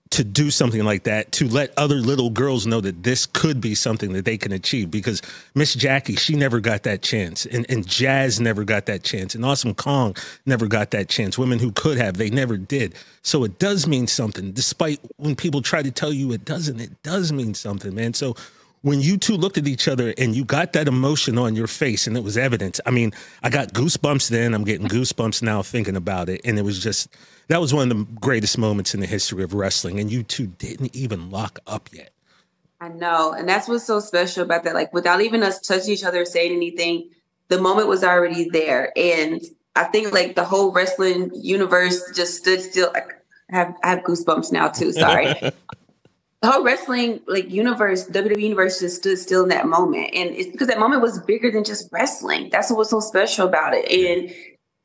[SPEAKER 1] to do something like that, to let other little girls know that this could be something that they can achieve. Because Miss Jackie, she never got that chance. And Jazz never got that chance. And Awesome Kong never got that chance. Women who could have, they never did. So it does mean something. Despite when people try to tell you it doesn't, it does mean something, man. So when you two looked at each other and you got that emotion on your face and it was evident. I mean, I got goosebumps then. I'm getting goosebumps now thinking about it. And it was just, that was one of the greatest moments in the history of wrestling. And you two didn't even lock up yet.
[SPEAKER 3] I know. And that's what's so special about that. Like, without even us touching each other or saying anything, the moment was already there. And I think like the whole wrestling universe just stood still. I have goosebumps now too. Sorry. The whole wrestling universe, WWE universe, just stood still in that moment. And it's because that moment was bigger than just wrestling. That's what was so special about it. And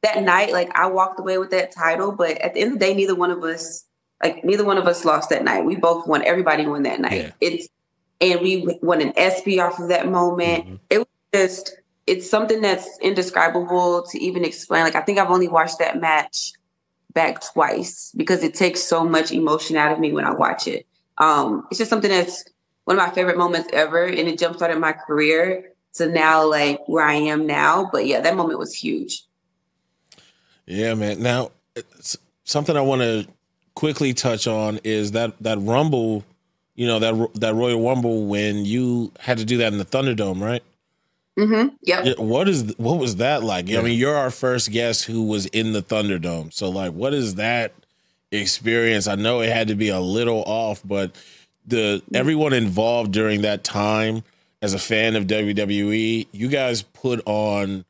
[SPEAKER 3] that night, I walked away with that title, but at the end of the day, neither one of us lost that night. We both won. Everybody won that night. Yeah. And we won an SP off of that moment. Mm-hmm. It was it's something that's indescribable to even explain. I think I've only watched that match back twice because it takes so much emotion out of me when I watch it. It's just something that's one of my favorite moments ever, and it jumpstarted my career to now where I am now. But yeah, that moment was huge.
[SPEAKER 2] Yeah, man. Now, something I want to quickly touch on is that Rumble, that Royal Rumble when you had to do that in the Thunderdome, right?
[SPEAKER 3] Mm-hmm. Yep.
[SPEAKER 2] Yeah. What was that like? Yeah. I mean, you're our first guest who was in the Thunderdome. So what is that experience? I know it had to be a little off, but everyone involved during that time as a fan of WWE, you guys put on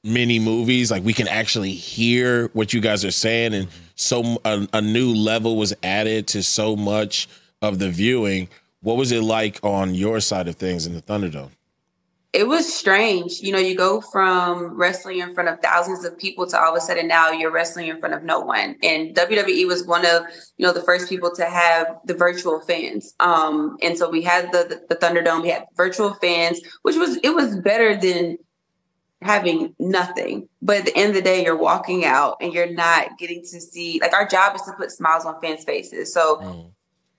[SPEAKER 2] mini movies. We can actually hear what you guys are saying, and so a new level was added to so much of the viewing. What was it like on your side of things in the Thunderdome?
[SPEAKER 3] It was strange. You go from wrestling in front of thousands of people to all of a sudden now you're wrestling in front of no one. And WWE was one of, the first people to have the virtual fans. And so we had the Thunderdome, we had virtual fans, it was better than having nothing. But at the end of the day, you're walking out and you're not getting to see, our job is to put smiles on fans' faces. So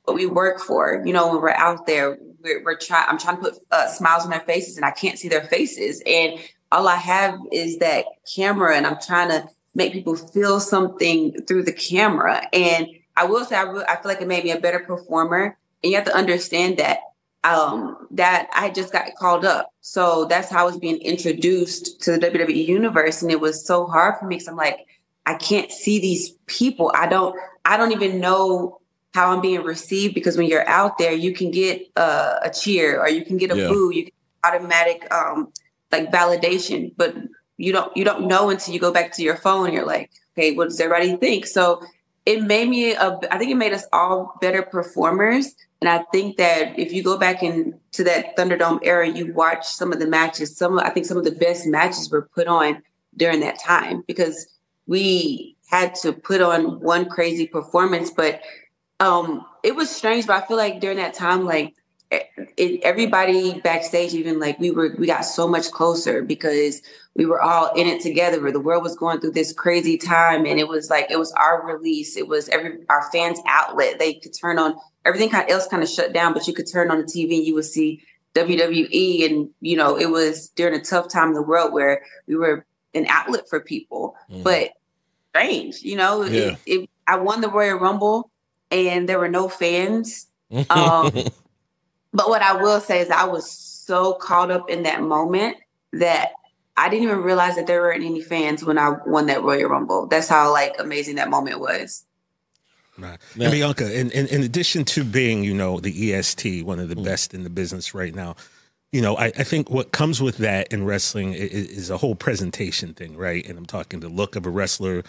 [SPEAKER 3] what we work for, when we're out there, I'm trying to put smiles on their faces, and I can't see their faces. And all I have is that camera, and I'm trying to make people feel something through the camera. And I will say, I feel like it made me a better performer. And you have to understand that I just got called up. So that's how I was being introduced to the WWE universe. And it was so hard for me because I'm like, I can't see these people. I don't even know how I'm being received, because when you're out there, you can get a cheer or you can get a boo, you get automatic validation, but you don't know until you go back to your phone and you're like, okay, what does everybody think? So it made me, I think it made us all better performers. And I think that if you go back into that Thunderdome era, you watch some of the matches, I think some of the best matches were put on during that time, because we had to put on one crazy performance. But it was strange, but I feel like during that time, everybody backstage, even we got so much closer because we were all in it together. The world was going through this crazy time, and it was our release. It was our fans' outlet. They could turn on everything else kind of shut down, but you could turn on the TV and you would see WWE, and it was during a tough time in the world where we were an outlet for people. But strange. You know, I won the Royal Rumble and there were no fans. But what I will say is I was so caught up in that moment that I didn't even realize that there weren't any fans when I won that Royal Rumble. That's how like amazing that moment was.
[SPEAKER 1] Right. And Bianca, in addition to being, you know, the EST, one of the best in the business right now, you know, I think what comes with that in wrestling is a whole presentation thing, right? And I'm talking the look of a wrestler,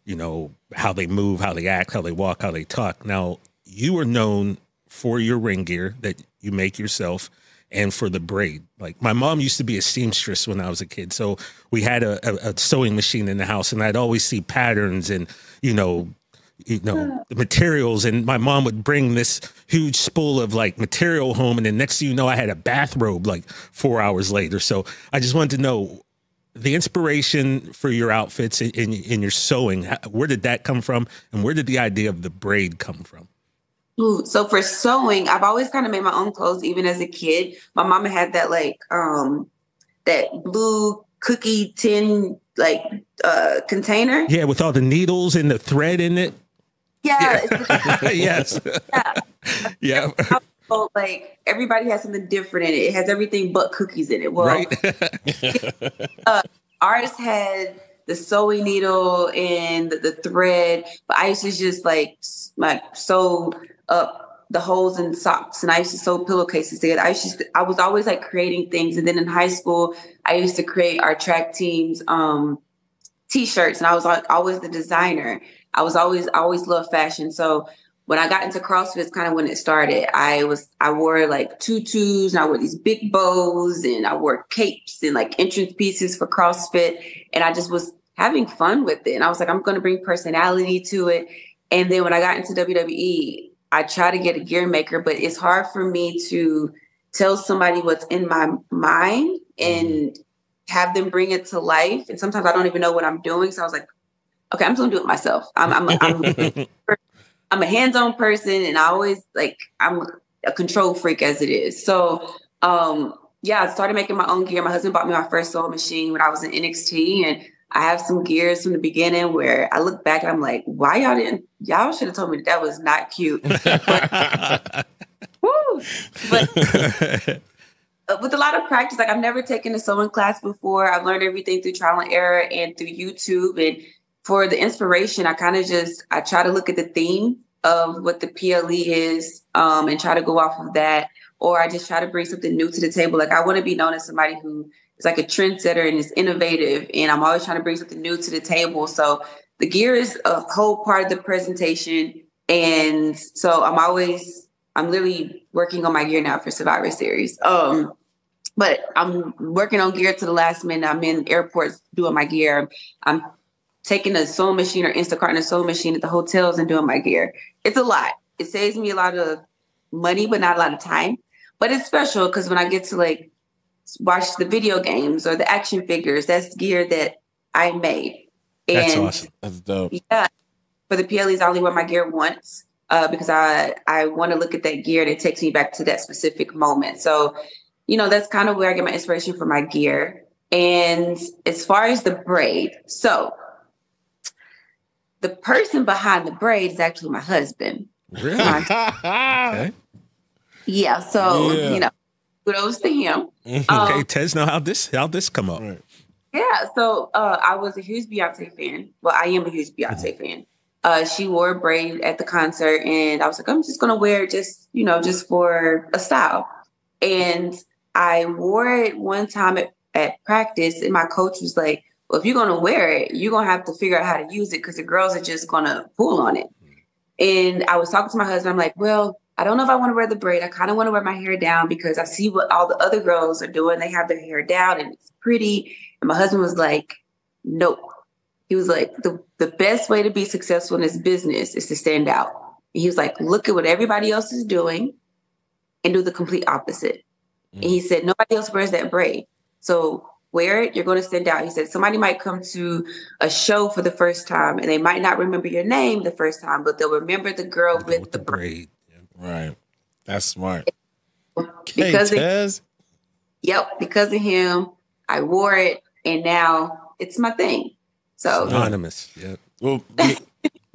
[SPEAKER 1] you know, how they move, how they act, how they walk, how they talk. Now, you are known for your ring gear that you make yourself and for the braid. Like my mom used to be a seamstress when I was a kid. So we had a sewing machine in the house and I'd always see patterns and, you know, the materials. And my mom would bring this huge spool of like material home. And then next thing you know, I had a bathrobe like 4 hours later. So I just wanted to know the inspiration for your outfits in your sewing. Where did that come from? And where did the idea of the braid come from?
[SPEAKER 3] Ooh, so for sewing, I've always kind of made my own clothes, even as a kid. My mama had that like that blue cookie tin like container.
[SPEAKER 1] Yeah, with all the needles and the thread in it.
[SPEAKER 3] Yeah.
[SPEAKER 1] Yes. Yeah.
[SPEAKER 3] So, like everybody has something different in it. It has everything but cookies in it. Well,
[SPEAKER 1] right.
[SPEAKER 3] Ours had the sewing needle and the thread, but I used to just like sew up the holes in socks, and I used to sew pillowcases together. I was always like creating things, and then in high school, I used to create our track team's t-shirts, and I was like always the designer. I always loved fashion, so when I got into CrossFit, it's kind of when it started. I wore like tutus and I wore these big bows and I wore capes and like entrance pieces for CrossFit. And I just was having fun with it. And I was like, I'm going to bring personality to it. And then when I got into WWE, I try to get a gear maker, but it's hard for me to tell somebody what's in my mind and have them bring it to life. And sometimes I don't even know what I'm doing. So I was like, okay, I'm just going to do it myself. I'm a hands-on person, and I'm a control freak as it is. So, I started making my own gear. My husband bought me my first sewing machine when I was in NXT, and I have some gears from the beginning where I look back and I'm like, why y'all should have told me that was not cute. But with a lot of practice, like I've never taken a sewing class before. I've learned everything through trial and error and through YouTube. And for the inspiration, I try to look at the theme of what the PLE is and try to go off of that. Or I just try to bring something new to the table. Like I want to be known as somebody who is like a trendsetter and is innovative. And I'm always trying to bring something new to the table. So the gear is a whole part of the presentation. And so I'm literally working on my gear now for Survivor Series. But I'm working on gear to the last minute. I'm in airports doing my gear. I'm taking a sewing machine or Instacart and a sewing machine at the hotels and doing my gear. It's a lot. It saves me a lot of money, but not a lot of time. But it's special because when I get to like watch the video games or the action figures, that's gear that I made. And
[SPEAKER 1] that's awesome. That's dope.
[SPEAKER 3] Yeah. For the PLEs, I only wear my gear once because I want to look at that gear and it takes me back to that specific moment. So, that's kind of where I get my inspiration for my gear. And as far as the braid, so the person behind the braid is actually my husband.
[SPEAKER 1] Really? Okay.
[SPEAKER 3] Yeah. So, kudos to him.
[SPEAKER 1] Okay, Tez, now how'd this come up? Right.
[SPEAKER 3] Yeah. So I was a huge Beyonce fan. Well, I am a huge Beyonce fan. She wore a braid at the concert and I was like, I'm just going to wear it just for a style. And I wore it one time at practice and my coach was like, well, if you're going to wear it, you're going to have to figure out how to use it because the girls are just going to pull on it. And I was talking to my husband. I'm like, well, I don't know if I want to wear the braid. I kind of want to wear my hair down because I see what all the other girls are doing. They have their hair down and it's pretty. And my husband was like, nope. He was like, the best way to be successful in this business is to stand out. And he was like, look at what everybody else is doing and do the complete opposite. And he said, nobody else wears that braid. So wear it, you're going to stand out. He said, somebody might come to a show for the first time and they might not remember your name the first time, but they'll remember the girl with the braid.
[SPEAKER 2] Right. That's smart.
[SPEAKER 3] Because of him, I wore it and now it's my thing. So
[SPEAKER 1] anonymous. Yep.
[SPEAKER 2] Well,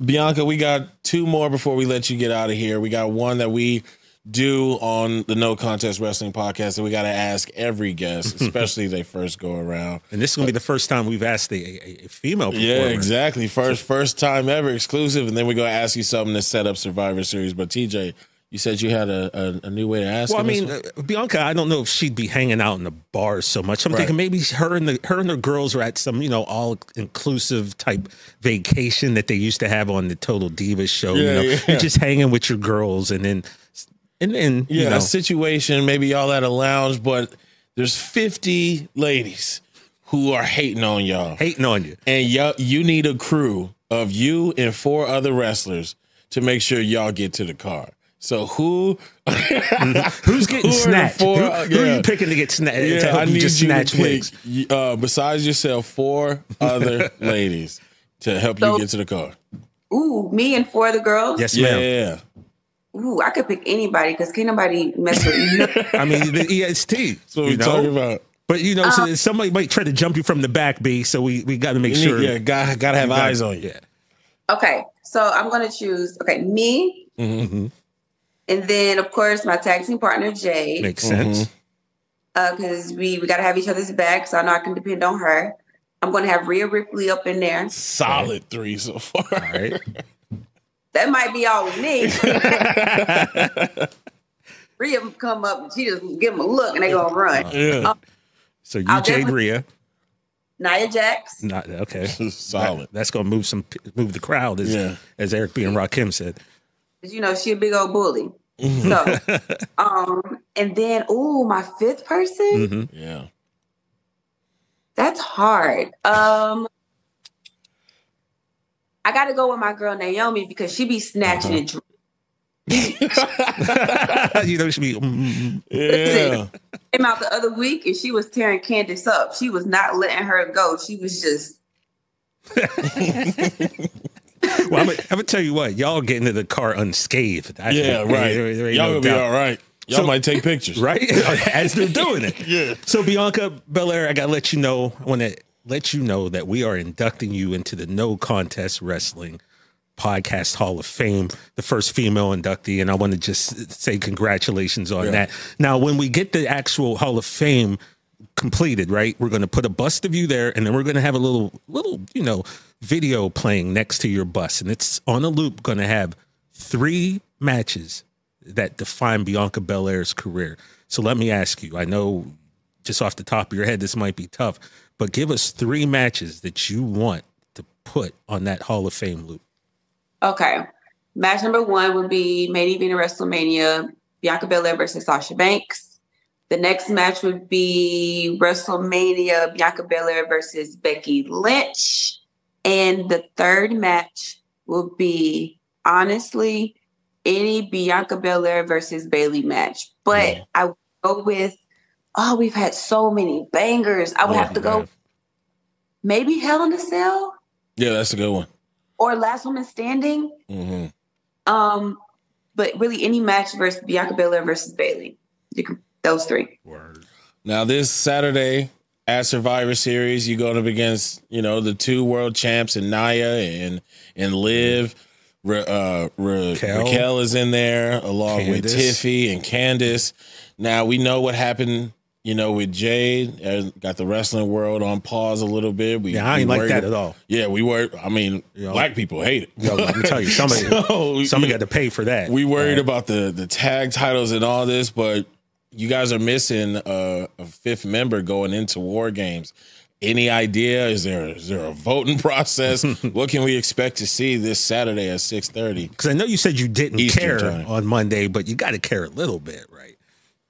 [SPEAKER 2] Bianca, we got 2 more before we let you get out of here. We got one that we do on the No Contest Wrestling podcast that we got to ask every guest, especially they first go around.
[SPEAKER 1] And this is going to be the first time we've asked a female performer.
[SPEAKER 2] Yeah, exactly. First time ever, exclusive. And then we're going to ask you something to set up Survivor Series. But TJ, you said you had a new way to ask.
[SPEAKER 1] Well, I mean, Bianca, I don't know if she'd be hanging out in the bars so much. I'm thinking maybe her and her girls are at some, all inclusive type vacation that they used to have on the Total Divas show. You're just hanging with your girls, and then a situation. Maybe y'all at a lounge, but there's 50 ladies who are hating on y'all, hating on you,
[SPEAKER 2] and you need a crew of you and 4 other wrestlers to make sure y'all get to the car. So who's
[SPEAKER 1] getting snatched? Who are you picking to get snatched?
[SPEAKER 2] Yeah, I need you to pick, besides yourself, 4 other ladies to help you get to the car.
[SPEAKER 3] Ooh, me and 4 other girls?
[SPEAKER 1] Yes, ma'am.
[SPEAKER 2] Yeah.
[SPEAKER 3] Ooh, I could pick anybody because can't nobody mess with you.
[SPEAKER 1] I mean, the EST.
[SPEAKER 2] That's what we're talking about.
[SPEAKER 1] But, so somebody might try to jump you from the back, B, so we got to make sure.
[SPEAKER 2] Yeah, got to have eyes on you.
[SPEAKER 1] Yeah.
[SPEAKER 3] Okay, so I'm going to choose, me.
[SPEAKER 1] Mm-hmm.
[SPEAKER 3] And then, of course, my tag team partner, Jade.
[SPEAKER 1] Makes sense.
[SPEAKER 3] Because we got to have each other's back, so I know I can depend on her. I'm going to have Rhea Ripley up in there.
[SPEAKER 2] Solid 3 so far.
[SPEAKER 1] All right.
[SPEAKER 3] That might be all we need. Rhea come up and she just give them a look and they going to run.
[SPEAKER 2] Yeah.
[SPEAKER 1] So you, Jade, Rhea.
[SPEAKER 3] Nia Jax.
[SPEAKER 1] Okay.
[SPEAKER 2] Solid.
[SPEAKER 1] That's going to move the crowd, as Eric B. and Rakim said.
[SPEAKER 3] She a big old bully. So, and then, my 5th person.
[SPEAKER 1] Mm-hmm.
[SPEAKER 2] Yeah.
[SPEAKER 3] That's hard. I got to go with my girl Naomi because she be snatching and
[SPEAKER 1] she be.
[SPEAKER 3] Listen, came out the other week and she was tearing Candace up. She was not letting her go. She was just.
[SPEAKER 1] Well, I'm gonna tell you what, y'all get into the car unscathed.
[SPEAKER 2] Right. Y'all gonna be all right. Y'all might take pictures,
[SPEAKER 1] right? As they're doing it.
[SPEAKER 2] Yeah.
[SPEAKER 1] So Bianca Belair, I gotta let you know. I want to let you know that we are inducting you into the No Contest Wrestling Podcast Hall of Fame, the first female inductee, and I want to just say congratulations on that. Now, when we get the actual Hall of Fame completed, right, we're going to put a bust of you there, and then we're going to have a little video playing next to your bust, and it's on a loop going to have 3 matches that define Bianca Belair's career. So let me ask you, I know just off the top of your head this might be tough, but give us 3 matches that you want to put on that Hall of Fame loop.
[SPEAKER 3] Okay. Match number 1 would be main event of WrestleMania, Bianca Belair versus Sasha Banks. The next match would be WrestleMania, Bianca Belair versus Becky Lynch. And the third match will be, honestly, any Bianca Belair versus Bayley match. But I would go with, we've had so many bangers. I would have to go maybe Hell in a Cell.
[SPEAKER 2] Yeah, that's a good one.
[SPEAKER 3] Or Last Woman Standing.
[SPEAKER 2] Mm-hmm.
[SPEAKER 3] But really any match versus Bianca Belair versus Bayley. Those 3.
[SPEAKER 1] Word.
[SPEAKER 2] Now this Saturday at Survivor Series, you going up against, the 2 world champs and Nia and Liv. Raquel is in there along with Tiffy and Candace. Now we know what happened, with Jade. Got the wrestling world on pause a little bit.
[SPEAKER 1] I ain't like that at all.
[SPEAKER 2] Yeah, we were. I mean, black people hate it.
[SPEAKER 1] Let me tell you, somebody got to pay for that.
[SPEAKER 2] We worried about the tag titles and all this, but you guys are missing a 5th member going into WarGames. Any idea? Is there a voting process? What can we expect to see this Saturday at 6:30?
[SPEAKER 1] Because I know you said you didn't
[SPEAKER 2] Eastern
[SPEAKER 1] care
[SPEAKER 2] time
[SPEAKER 1] on Monday, but you got to care a little bit, right?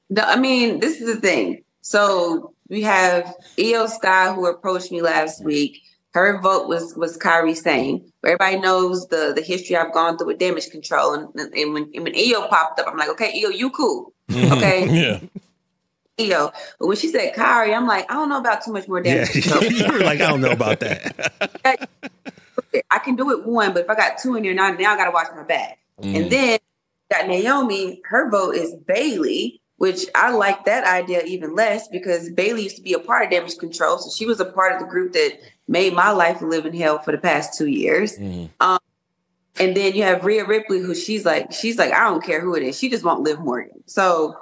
[SPEAKER 3] This is the thing. So we have Io Sky, who approached me last week. Her vote was Kairi Sane. Everybody knows the history I've gone through with damage control. And when Io popped up, I'm like, okay, Io, you cool. Okay?
[SPEAKER 2] Yeah.
[SPEAKER 3] Io. But when she said Kairi, I'm like, I don't know about too much more damage control.
[SPEAKER 1] You were like, I don't know about that.
[SPEAKER 3] I can do it 1, but if I got 2 in there, now I got to watch my back. And then got Naomi. Her vote is Bayley. which I like that idea even less because Bailey used to be a part of Damage Control. So she was a part of the group that made my life a living hell for the past 2 years. And then you have Rhea Ripley, who she's like, I don't care who it is. She just won't Liv Morgan. So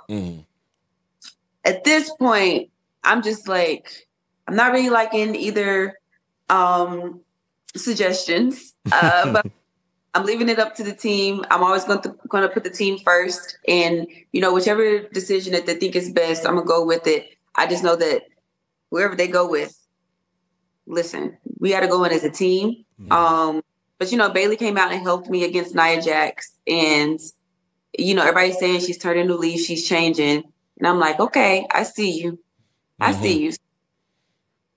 [SPEAKER 3] at this point, I'm just like, I'm not really liking either suggestions, but I'm leaving it up to the team. I'm always going to put the team first, and whichever decision that they think is best, I'm gonna go with it. I just know that wherever they go with, listen, we got to go in as a team. But Bailey came out and helped me against Nia Jax, and everybody's saying she's turning a new leaf, she's changing, and I'm like, okay, I see you, I see you.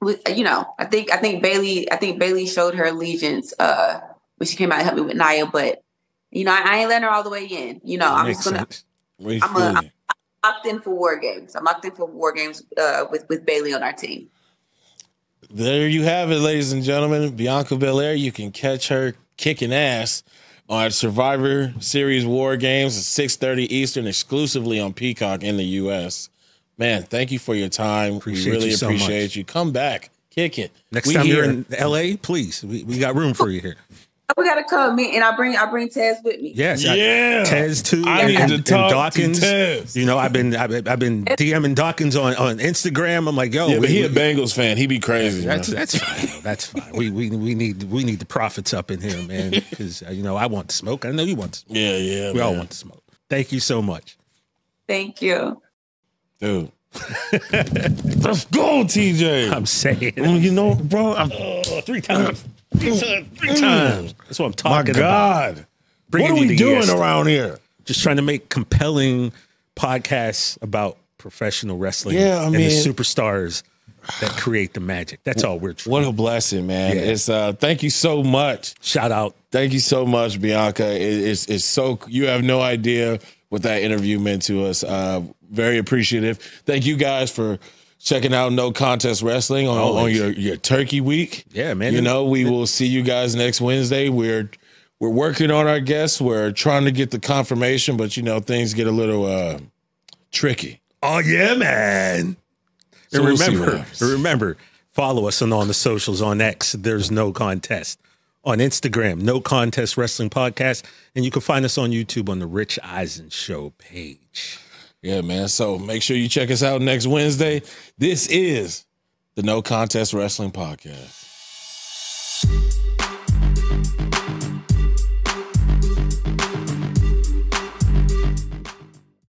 [SPEAKER 3] I think Bailey showed her allegiance when she came out and helped me with Nia, but I ain't letting her all the way in. I'm just gonna. I'm locked in for WarGames. I'm locked in for WarGames with Bailey on our team.
[SPEAKER 2] There you have it, ladies and gentlemen. Bianca Belair. You can catch her kicking ass on Survivor Series WarGames at 6:30 Eastern, exclusively on Peacock in the U.S. Man, thank you for your time. We really appreciate you. Come back, kick it.
[SPEAKER 1] Next time you're in L.A., please. We got room for you here.
[SPEAKER 3] We gotta come, and I bring Tez with me.
[SPEAKER 1] Yes,
[SPEAKER 2] Tez
[SPEAKER 1] too.
[SPEAKER 2] I need to talk
[SPEAKER 1] Dawkins.
[SPEAKER 2] to Tez.
[SPEAKER 1] I've been DMing Dawkins on Instagram. I'm like, yo,
[SPEAKER 2] but he a Bengals fan. He be crazy.
[SPEAKER 1] That's fine. That's fine. We need the profits up in here, man. Because I want to smoke. I know you want to smoke.
[SPEAKER 2] Yeah.
[SPEAKER 1] We all want to smoke. Thank you so much.
[SPEAKER 3] Thank you,
[SPEAKER 2] dude. Let's go, TJ.
[SPEAKER 1] I'm saying,
[SPEAKER 2] bro.
[SPEAKER 1] 3 times. 3 times. That's what I'm talking about.
[SPEAKER 2] My God. What are we doing around here?
[SPEAKER 1] Just trying to make compelling podcasts about professional wrestling and the superstars that create the magic. That's all we're trying.
[SPEAKER 2] What a blessing, man. Yeah. It's thank you so much.
[SPEAKER 1] Shout out.
[SPEAKER 2] Thank you so much, Bianca. It's so, you have no idea what that interview meant to us. Very appreciative. Thank you guys for checking out No Contest Wrestling on your Turkey week.
[SPEAKER 1] Yeah, man.
[SPEAKER 2] We will see you guys next Wednesday. We're working on our guests. We're trying to get the confirmation, but things get a little tricky.
[SPEAKER 1] Oh yeah, man.
[SPEAKER 2] So
[SPEAKER 1] and remember, follow us on all the socials on X. There's No Contest. On Instagram, No Contest Wrestling Podcast, and you can find us on YouTube on the Rich Eisen Show page.
[SPEAKER 2] Yeah, man. So make sure you check us out next Wednesday. This is the No Contest Wrestling Podcast.